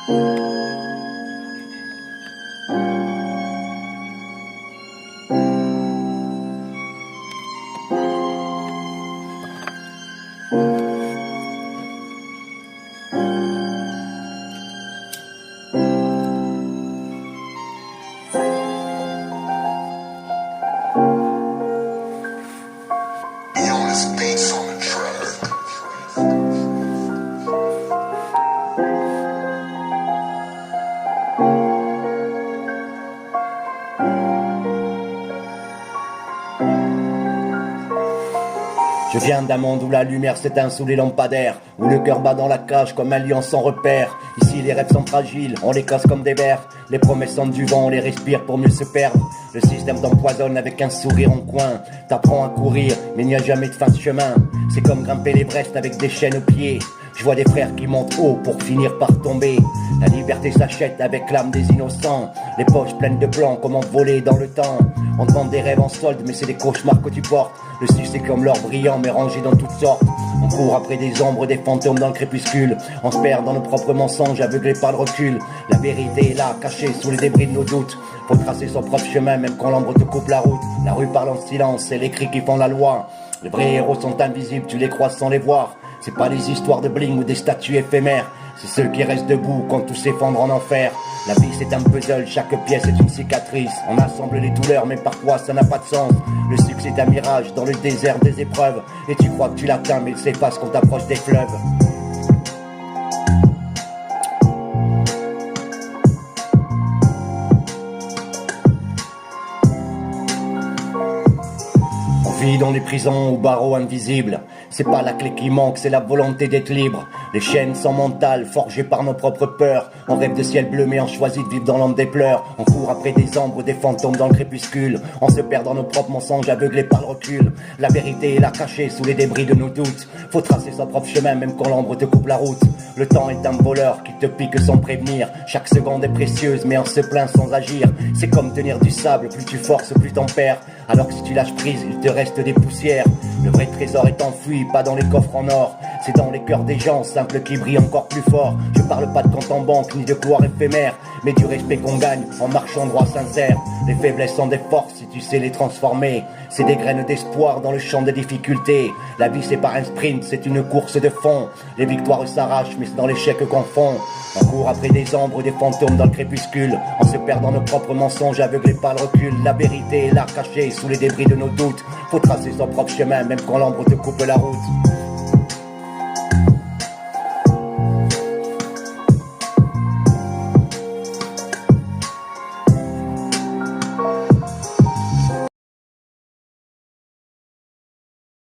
Je viens d'un monde où la lumière s'éteint sous les lampadaires, où le cœur bat dans la cage comme un lion sans repère. Ici les rêves sont fragiles, on les casse comme des vers. Les promesses sont du vent, on les respire pour mieux se perdre. Le système t'empoisonne avec un sourire en coin. T'apprends à courir, mais il n'y a jamais de fin de chemin. C'est comme grimper l'Everest avec des chaînes aux pieds. Je vois des frères qui montent haut pour finir par tomber. La liberté s'achète avec l'âme des innocents. Les poches pleines de plans, comment voler dans le temps. On te vend des rêves en solde, mais c'est des cauchemars que tu portes. Le succès comme l'or brillant, mais rangé dans toutes sortes. On court après des ombres, des fantômes dans le crépuscule. On se perd dans nos propres mensonges, aveuglés par le recul. La vérité est là, cachée sous les débris de nos doutes. Faut tracer son propre chemin, même quand l'ombre te coupe la route. La rue parle en silence, c'est les cris qui font la loi. Les vrais héros sont invisibles, tu les croises sans les voir. C'est pas les histoires de bling ou des statues éphémères. C'est ceux qui restent debout quand tout s'effondre en enfer. La vie c'est un puzzle, chaque pièce est une cicatrice. On assemble les douleurs mais parfois ça n'a pas de sens. Le succès est un mirage dans le désert des épreuves. Et tu crois que tu l'atteins mais il s'efface quand t'approches des fleuves. On vit dans les prisons aux barreaux invisibles. C'est pas la clé qui manque, c'est la volonté d'être libre. Les chaînes sont mentales, forgées par nos propres peurs. On rêve de ciel bleu mais on choisit de vivre dans l'ombre des pleurs. On court après des ombres, des fantômes dans le crépuscule. On se perd dans nos propres mensonges, aveuglés par le recul. La vérité est là cachée sous les débris de nos doutes. Faut tracer son propre chemin même quand l'ombre te coupe la route. Le temps est un voleur qui te pique sans prévenir. Chaque seconde est précieuse mais on se plaint sans agir. C'est comme tenir du sable, plus tu forces, plus t'en perds. Alors que si tu lâches prise, il te reste des poussières. Le vrai trésor est enfoui, pas dans les coffres en or. C'est dans les cœurs des gens simples qui brillent encore plus fort. Je parle pas de compte en banque ni de gloire éphémère, mais du respect qu'on gagne en marchant droit sincère. Les faiblesses sont des forces si tu sais les transformer. C'est des graines d'espoir dans le champ des difficultés. La vie c'est pas un sprint, c'est une course de fond. Les victoires s'arrachent mais c'est dans l'échec qu'on fond. On court après des ombres, des fantômes dans le crépuscule. On se perd dans nos propres mensonges, aveuglés par le recul. La vérité est là cachée sous les débris de nos doutes. Faut tracer son propre chemin même quand l'ombre te coupe la route.